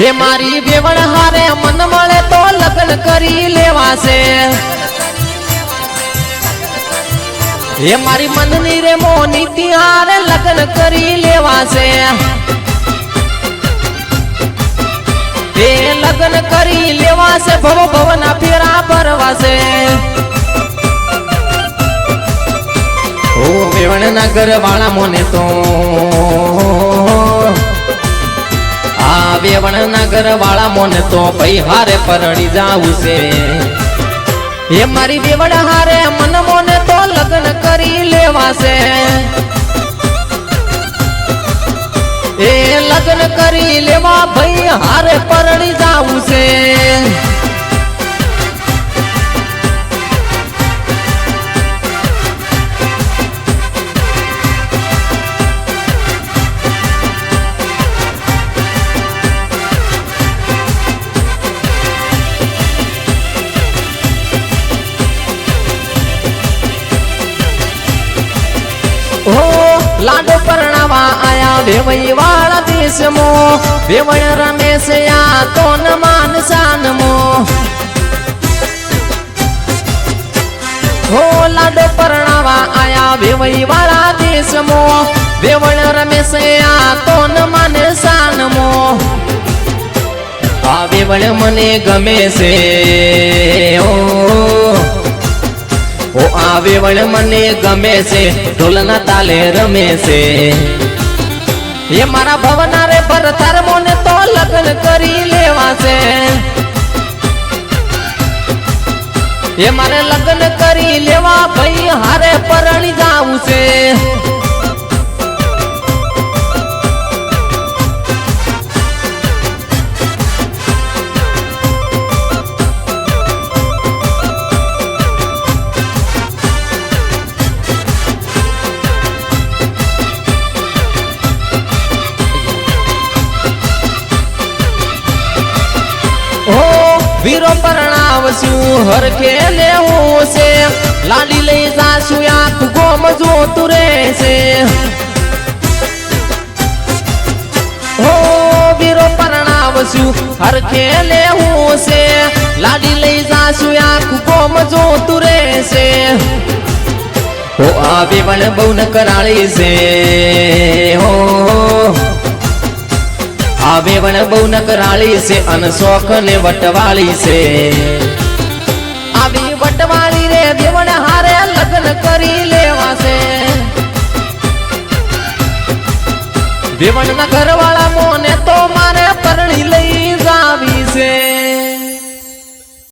हे मारी बेवण हारे मन मळे तो लग्न करी लेवासे। हे मारी मननी रे मोनी तिहारे लग्न करी लेवासे। हे लग्न करी लेवासे भव भवना फेरा भरवासे। ओ बेवण नगर वाला मोने तो बेवण नगर वाला मोने तो भाई हारे परणी जाऊ से। ये मारी बेवण हारे मन मोने तो लग्न करी लेवासे। ए लग्न करी लेवा भाई हारे परणी जाऊ से। लाडो परणावा आया वेवई वाला देश मो। वेवण रमेश या तो न मानसान मो। हो लाडो परणावा आया वेवई वाला देश मो। वेवण रमेश या तो न मानसान मो। आ वेवण मने गमे से ओ आवे वण मने गमे से ढोलना ताले रमे से। ये मारा भवना रे भरतार मोने तो लग्न करी लेवासे। ये मारे लग्न करी लेवा भाई हारे परणी जाऊ से। वीरो परणावसु हर के लेहू से। लाडी ले जासु आँख गोम जो तुरे से। हो वीरो परणावसु हर के लेहू से। लाडी ले जासु आँख गोम जो तुरे से। हो आवे वन बहुन कराली से। हो आवे वन बहुन कराली से अनशोक ने वटवाली से। आवी वटवाली रे बेवण हारे लग्न करी लेवासे। बेवण ना घर वाला मोने तो मारे परणी लई जावी से।